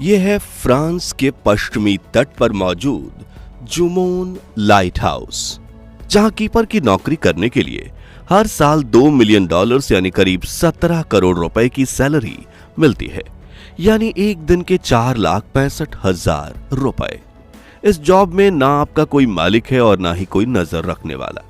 ये है फ्रांस के पश्चिमी तट पर मौजूद जुमोन लाइट हाउस, जहां कीपर की नौकरी करने के लिए हर साल $2 मिलियन यानी करीब 17 करोड़ रुपए की सैलरी मिलती है, यानी एक दिन के 4,65,000 रुपए। इस जॉब में ना आपका कोई मालिक है और ना ही कोई नजर रखने वाला।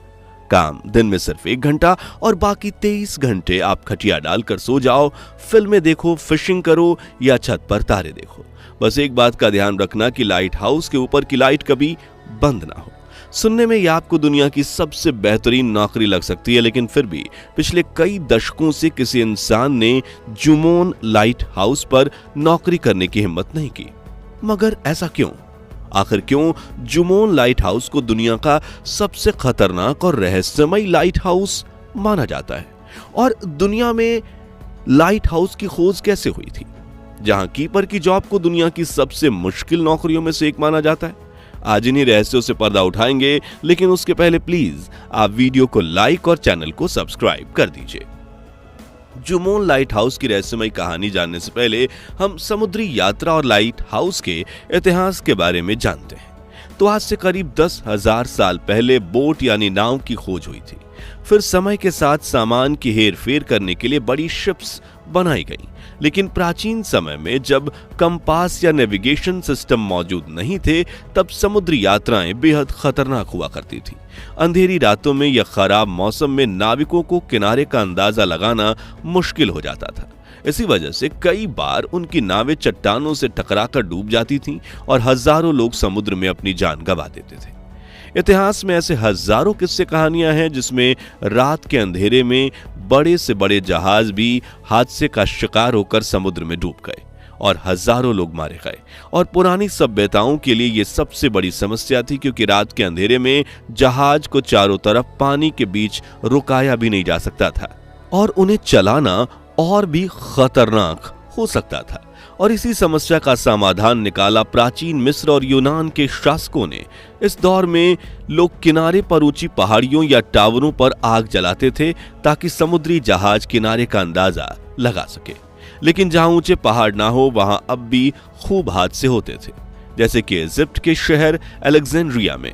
काम दिन में सिर्फ 1 घंटा और बाकी 23 घंटे आप खटिया डालकर सो जाओ, फिल्में देखो, फिशिंग करो या छत पर तारे देखो। बस एक बात का ध्यान रखना कि लाइट हाउस के ऊपर की लाइट कभी बंद ना हो। सुनने में यह आपको दुनिया की सबसे बेहतरीन नौकरी लग सकती है, लेकिन फिर भी पिछले कई दशकों से किसी इंसान ने जुमोन लाइट हाउस पर नौकरी करने की हिम्मत नहीं की। मगर ऐसा क्यों? आखिर क्यों जुमोन लाइट हाउस को दुनिया का सबसे खतरनाक और रहस्यमय लाइट हाउस माना जाता है? और दुनिया में लाइट हाउस की खोज कैसे हुई थी, जहां कीपर की जॉब को दुनिया की सबसे मुश्किल नौकरियों में से एक माना जाता है? आज इन्हीं रहस्यों से पर्दा उठाएंगे, लेकिन उसके पहले प्लीज आप वीडियो को लाइक और चैनल को सब्सक्राइब कर दीजिए। जुमोन लाइट हाउस की रहस्यमय कहानी जानने से पहले हम समुद्री यात्रा और लाइट हाउस के इतिहास के बारे में जानते हैं। तो आज से करीब 10,000 साल पहले बोट यानी नाव की खोज हुई थी। फिर समय के साथ सामान की हेर फेर करने के लिए बड़ी शिप्स बनाई गईं। लेकिन प्राचीन समय में जब कंपास या नेविगेशन सिस्टम मौजूद नहीं थे, तब समुद्री यात्राएं बेहद खतरनाक हुआ करती थी। अंधेरी रातों में या खराब मौसम में नाविकों को किनारे का अंदाजा लगाना मुश्किल हो जाता था। इसी वजह से कई बार उनकी नावें चट्टानों से टकराकर डूब जाती थीं और हजारों लोग समुद्र में अपनी जान गंवा देते थे। इतिहास में ऐसे हजारों किस्से कहानियां हैं जिसमें रात के अंधेरे में बड़े से बड़े जहाज भी हादसे का शिकार होकर समुद्र में डूब गए और हजारों लोग मारे गए। और पुरानी सभ्यताओं के लिए यह सबसे बड़ी समस्या थी, क्योंकि रात के अंधेरे में जहाज को चारों तरफ पानी के बीच रुकाया भी नहीं जा सकता था और उन्हें चलाना और भी खतरनाक हो सकता था। और इसी समस्या का समाधान निकाला प्राचीन मिस्र और यूनान के शासकों ने। इस दौर में लोग किनारे पर ऊंची पहाड़ियों या टावरों पर आग जलाते थे ताकि समुद्री जहाज किनारे का अंदाजा लगा सके। लेकिन जहां ऊंचे पहाड़ ना हो, वहां अब भी खूब हादसे होते थे, जैसे कि इजिप्ट के शहर अलेक्जेंड्रिया में,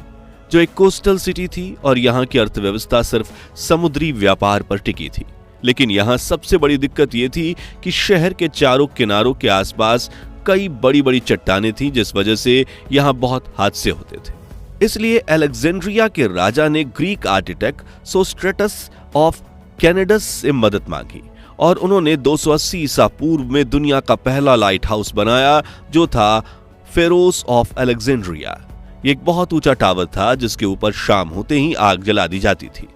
जो एक कोस्टल सिटी थी और यहां की अर्थव्यवस्था सिर्फ समुद्री व्यापार पर टिकी थी। लेकिन यहां सबसे बड़ी दिक्कत यह थी कि शहर के चारों किनारों के आसपास कई बड़ी बड़ी चट्टानें थीं, जिस वजह से यहां बहुत हादसे होते थे। इसलिए अलेक्जेंड्रिया के राजा ने ग्रीक आर्किटेक्ट सोस्ट्रेटस ऑफ कैनेडस से मदद मांगी और उन्होंने 280 ईसा पूर्व में दुनिया का पहला लाइट हाउस बनाया, जो था फेरोस ऑफ अलेक्जेंड्रिया। एक बहुत ऊंचा टावर था जिसके ऊपर शाम होते ही आग जला दी जाती थी।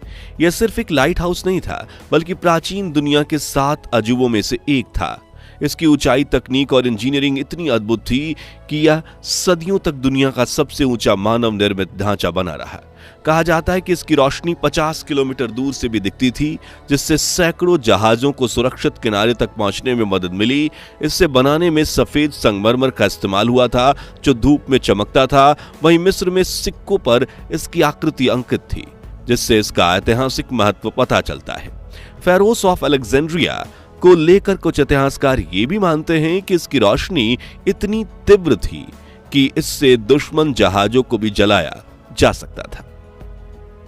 यह सिर्फ एक लाइट हाउस नहीं था, बल्कि प्राचीन दुनिया के 7 अजूबों में से एक था। इसकी ऊंचाई, तकनीक और इंजीनियरिंग इतनी अद्भुत थी कि यह सदियों तक दुनिया का सबसे ऊंचा मानव निर्मित ढांचा बना रहा। कहा जाता है कि इसकी रोशनी 50 किलोमीटर दूर से भी दिखती थी, जिससे सैकड़ों जहाजों को सुरक्षित किनारे तक पहुंचने में मदद मिली। इसे बनाने में सफेद संगमरमर का इस्तेमाल हुआ था, जो धूप में चमकता था। वहीं मिस्र में सिक्कों पर इसकी आकृति अंकित थी, जिससे इसका ऐतिहासिक महत्व पता चलता है। फेरोस ऑफ अलेक्जेंड्रिया को लेकर कुछ इतिहासकार ये भी मानते हैं कि इसकी रोशनी इतनी तीव्र थी कि इससे दुश्मन जहाजों को भी जलाया जा सकता था।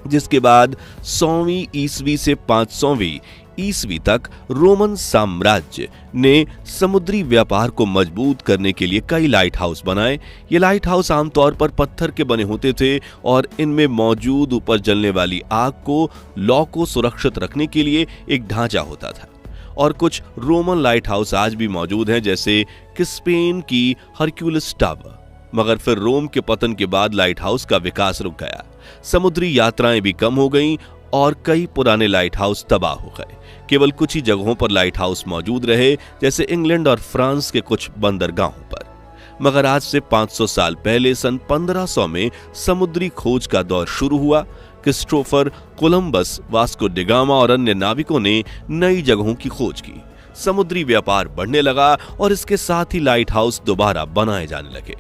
जिसके बाद 100वीं ईस्वी से 500वीं ईस्वी तक रोमन साम्राज्य ने समुद्री व्यापार को मजबूत करने के लिए कई लाइट हाउस बनाए। ये लाइट हाउस आमतौर पर पत्थर के बने होते थे और इनमें मौजूद ऊपर जलने वाली आग को लौ को सुरक्षित रखने के लिए एक ढांचा होता था। और कुछ रोमन लाइट हाउस आज भी मौजूद हैं, जैसे कि स्पेन की हरक्यूलिस टावर। मगर फिर रोम के पतन के बाद लाइट हाउस का विकास रुक गया। समुद्री यात्राएं भी कम हो गईं और कई पुराने लाइट हाउस तबाह हो गए। केवल कुछ ही जगहों पर लाइट हाउस मौजूद रहे, जैसे इंग्लैंड और फ्रांस के कुछ बंदरगाहों पर। मगर आज से 500 साल पहले सन 1500 में समुद्री खोज का दौर शुरू हुआ। Christopher Columbus, Vasco D gamma और अन्य नाविकों ने नई जगहों की खोज की। समुद्री व्यापार बढ़ने लगा और इसके साथ ही लाइट हाउस दोबारा बनाए जाने लगे।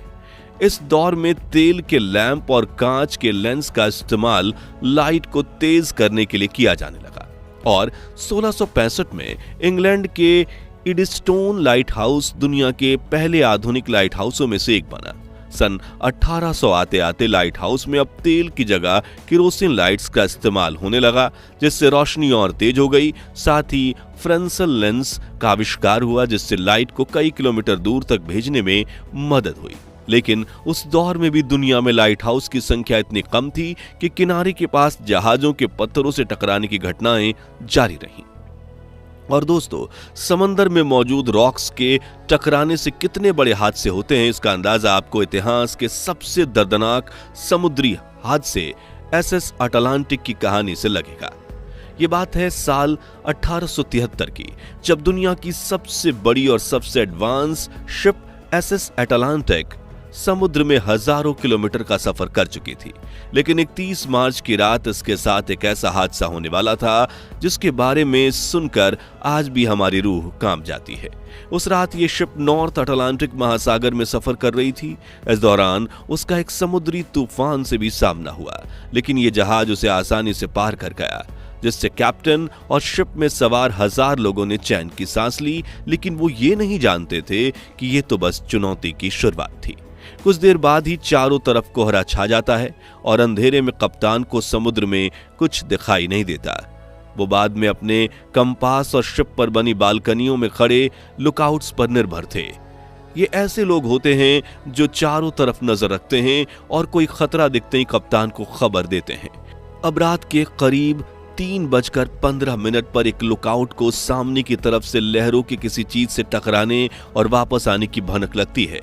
इस दौर में तेल के लैंप और कांच के लेंस का इस्तेमाल लाइट को तेज करने के लिए किया जाने लगा और 1665 में इंग्लैंड के इडस्टोन लाइट हाउस दुनिया के पहले आधुनिक लाइट हाउसों में से एक बना। सन 1800 आते आते लाइट हाउस में अब तेल की जगह केरोसिन लाइट्स का इस्तेमाल होने लगा, जिससे रोशनी और तेज हो गई। साथ ही फ्रेंसल लेंस का आविष्कार हुआ, जिससे लाइट को कई किलोमीटर दूर तक भेजने में मदद हुई। लेकिन उस दौर में भी दुनिया में लाइट हाउस की संख्या इतनी कम थी कि किनारे के पास जहाजों के पत्थरों से टकराने की घटनाएं जारी रहीं। और दोस्तों, समंदर में मौजूद रॉक्स के टकराने से कितने बड़े हादसे होते हैं, इसका अंदाजा आपको इतिहास के सबसे दर्दनाक समुद्री हादसे SS अटलांटिक की कहानी से लगेगा। ये बात है साल 1873 की, जब दुनिया की सबसे बड़ी और सबसे एडवांस शिप SS अटलांटिक समुद्र में हजारों किलोमीटर का सफर कर चुकी थी। लेकिन 31 मार्च की रात इसके साथ एक ऐसा हादसा होने वाला था जिसके बारे में सुनकर आज भी हमारी रूह कांप जाती है। उस रात ये शिप नॉर्थ अटलांटिक महासागर में सफर कर रही थी। इस दौरान उसका एक समुद्री तूफान से भी सामना हुआ, लेकिन ये जहाज उसे आसानी से पार कर गया, जिससे कैप्टन और शिप में सवार 1000 लोगों ने चैन की सांस ली। लेकिन वो ये नहीं जानते थे कि ये तो बस चुनौती की शुरुआत थी। कुछ देर बाद ही चारों तरफ कोहरा छा जाता है और अंधेरे में कप्तान को समुद्र में कुछ दिखाई नहीं देता। वो बाद में अपने कंपास और शिप पर बनी बालकनियों में खड़े लुकआउट्स पर निर्भर थे। ये ऐसे लोग होते हैं जो चारों तरफ नजर रखते हैं और कोई खतरा दिखते ही कप्तान को खबर देते हैं। अब रात के करीब 3:15 पर एक लुकआउट को सामने की तरफ से लहरों की किसी चीज से टकराने और वापस आने की भनक लगती है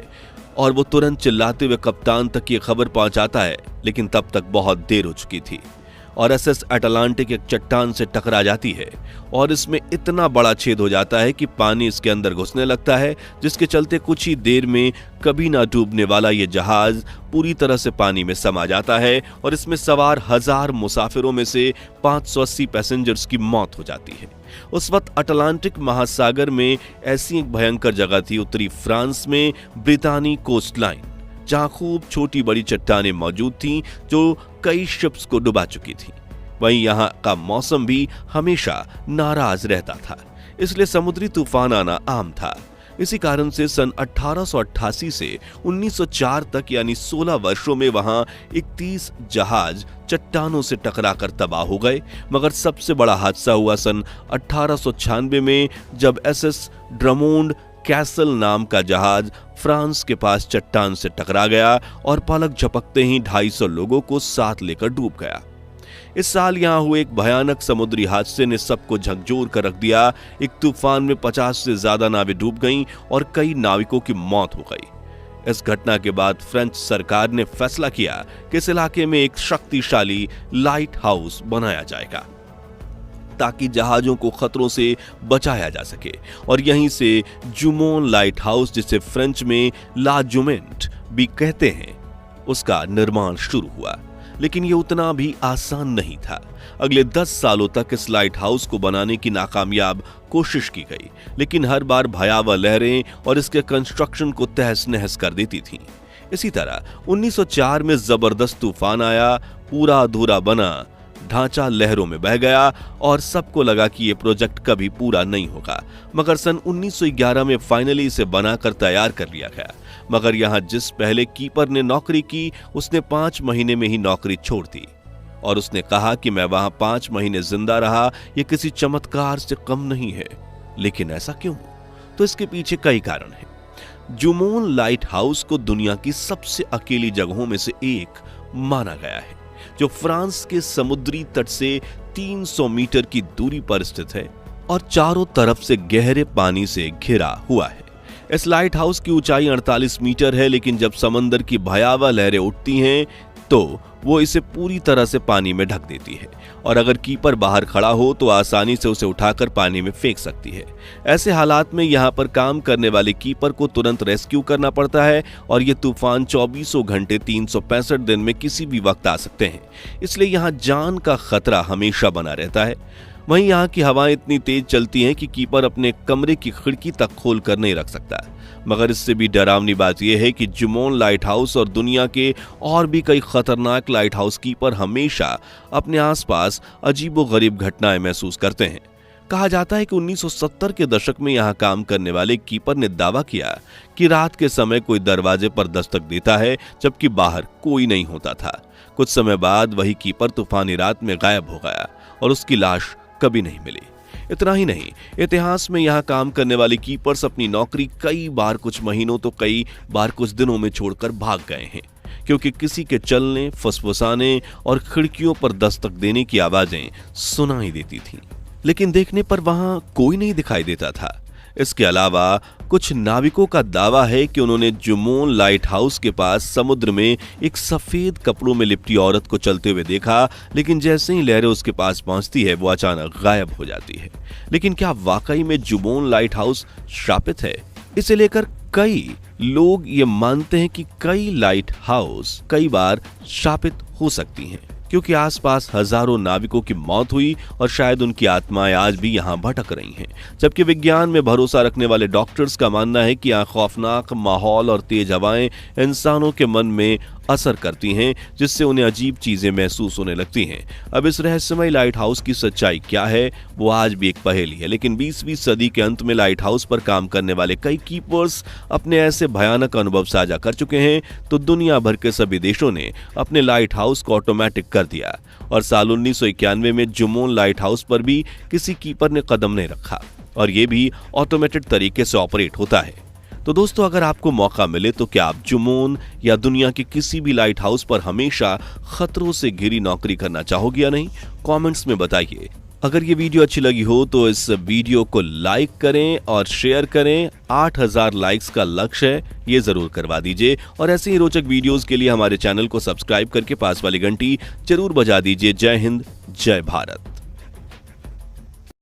और वो तुरंत चिल्लाते हुए कप्तान तक ये खबर पहुंचाता है। लेकिन तब तक बहुत देर हो चुकी थी और SS अटलांटिक एक चट्टान से टकरा जाती है और इसमें इतना बड़ा छेद हो जाता है कि पानी इसके अंदर घुसने लगता है, जिसके चलते कुछ ही देर में कभी ना डूबने वाला ये जहाज पूरी तरह से पानी में समा जाता है और इसमें सवार 1000 मुसाफिरों में से 580 पैसेंजर्स की मौत हो जाती है। उस वक्त अटलांटिक महासागर में ऐसी एक भयंकर जगह थी उत्तरी फ्रांस में ब्रितानी कोस्ट लाइन, जहां खूब छोटी बड़ी चट्टानें मौजूद थीं जो कई शिप्स को डुबा चुकी थीं। वहीं यहां का मौसम भी हमेशा नाराज रहता था, इसलिए समुद्री तूफान आना आम था। इसी कारण से सन 1888 से 1904 तक यानी 16 वर्षों में वहां 31 जहाज चट्टानों से टकराकर तबाह हो गए। मगर सबसे बड़ा हादसा हुआ सन 1896 में, जब SS ड्रमोंड कैसल नाम का जहाज फ्रांस के पास चट्टान से टकरा गया और पलक झपकते ही 250 लोगों को साथ लेकर डूब गया। इस साल यहां हुए एक भयानक समुद्री हादसे ने सबको झकझोर कर रख दिया। एक तूफान में 50 से ज्यादा नावें डूब गईं और कई नाविकों की मौत हो गई। इस घटना के बाद फ्रेंच सरकार ने फैसला किया कि इस इलाके में एक शक्तिशाली लाइट हाउस बनाया जाएगा ताकि जहाजों को खतरों से बचाया जा सके। और यहीं से जुमोन लाइट हाउस, जिसे फ्रेंच में ला जुमेंट भी कहते हैं, उसका निर्माण शुरू हुआ। लेकिन ये उतना भी आसान नहीं था। अगले 10 सालों तक इस लाइट हाउस को बनाने की नाकामयाब कोशिश की गई, लेकिन हर बार भयावह लहरें और इसके कंस्ट्रक्शन को तहस नहस कर देती थीं। इसी तरह 1904 में जबरदस्त तूफान आया, पूरा अधूरा बना ढांचा लहरों में बह गया और सबको लगा कि यह प्रोजेक्ट कभी पूरा नहीं होगा। मगर सन 1911 में फाइनली इसे बनाकर तैयार कर लिया गया। मगर यहां जिस पहले कीपर ने नौकरी की, उसने 5 महीने में ही नौकरी छोड़ दी और उसने कहा कि मैं वहां 5 महीने जिंदा रहा, यह किसी चमत्कार से कम नहीं है। लेकिन ऐसा क्यों? तो इसके पीछे कई कारण हैं। जुमोन लाइट हाउस को दुनिया की सबसे अकेली जगहों में से एक माना गया है, जो फ्रांस के समुद्री तट से 300 मीटर की दूरी पर स्थित है और चारों तरफ से गहरे पानी से घिरा हुआ है। इस लाइट हाउस की ऊंचाई 48 मीटर है, लेकिन जब समंदर की भयावह लहरें उठती हैं तो वो इसे पूरी तरह से पानी में ढक देती है और अगर कीपर बाहर खड़ा हो तो आसानी से उसे उठाकर पानी में फेंक सकती है। ऐसे हालात में यहाँ पर काम करने वाले कीपर को तुरंत रेस्क्यू करना पड़ता है और ये तूफान 24 घंटे 365 दिन में किसी भी वक्त आ सकते हैं, इसलिए यहाँ जान का खतरा हमेशा बना रहता है। वहीं यहाँ की हवाएं इतनी तेज चलती हैं कि कीपर अपने कमरे की खिड़की तक खोल कर नहीं रख सकता। मगर इससे भी डरावनी बात यह है कि जुमोन लाइट हाउस और दुनिया के और भी कई खतरनाक लाइट हाउस कीपर हमेशा अपने आसपास अजीबोगरीब घटनाएं महसूस करते हैं। कहा जाता है कि 1970 के दशक में यहाँ काम करने वाले कीपर ने दावा किया कि रात के समय कोई दरवाजे पर दस्तक देता है जबकि बाहर कोई नहीं होता था। कुछ समय बाद वही कीपर तूफानी रात में गायब हो गया और उसकी लाश कभी नहीं मिली। इतना ही नहीं, इतिहास में यहाँ काम करने वाले कीपर्स अपनी नौकरी कई बार कुछ महीनों तो कई बार कुछ दिनों में छोड़कर भाग गए हैं, क्योंकि किसी के चलने, फुसफुसाने और खिड़कियों पर दस्तक देने की आवाजें सुनाई देती थीं, लेकिन देखने पर वहां कोई नहीं दिखाई देता था। इसके अलावा कुछ नाविकों का दावा है कि उन्होंने जुमोन लाइट हाउस के पास समुद्र में एक सफेद कपड़ों में लिपटी औरत को चलते हुए देखा, लेकिन जैसे ही लहरें उसके पास पहुंचती है वो अचानक गायब हो जाती है। लेकिन क्या वाकई में जुमोन लाइट हाउस शापित है? इसे लेकर कई लोग ये मानते हैं कि कई लाइट हाउस कई बार शापित हो सकती हैं, क्योंकि आसपास हजारों नाविकों की मौत हुई और शायद उनकी आत्माएं आज भी यहां भटक रही हैं। जबकि विज्ञान में भरोसा रखने वाले डॉक्टर्स का मानना है कि यहां खौफनाक माहौल और तेज हवाएं इंसानों के मन में असर करती हैं, जिससे उन्हें अजीब चीजें महसूस होने लगती हैं। अब इस रहस्यमय लाइट हाउस की सच्चाई क्या है, वो आज भी एक पहेली है, लेकिन 20वीं सदी के अंत में लाइट हाउस पर काम करने वाले कई कीपर्स अपने ऐसे भयानक अनुभव साझा कर चुके हैं तो दुनिया भर के सभी देशों ने अपने लाइट हाउस को ऑटोमेटिक कर दिया और साल 1991 में जुमोन लाइट हाउस पर भी किसी कीपर ने कदम नहीं रखा और ये भी ऑटोमेटेड तरीके से ऑपरेट होता है। तो दोस्तों, अगर आपको मौका मिले तो क्या आप जुमोन या दुनिया के किसी भी लाइट हाउस पर हमेशा खतरों से घिरी नौकरी करना चाहोगे या नहीं? कमेंट्स में बताइए। अगर ये वीडियो अच्छी लगी हो तो इस वीडियो को लाइक करें और शेयर करें। 8000 लाइक्स का लक्ष्य है, ये जरूर करवा दीजिए और ऐसे ही रोचक वीडियोस के लिए हमारे चैनल को सब्सक्राइब करके पास वाली घंटी जरूर बजा दीजिए। जय हिंद, जय भारत।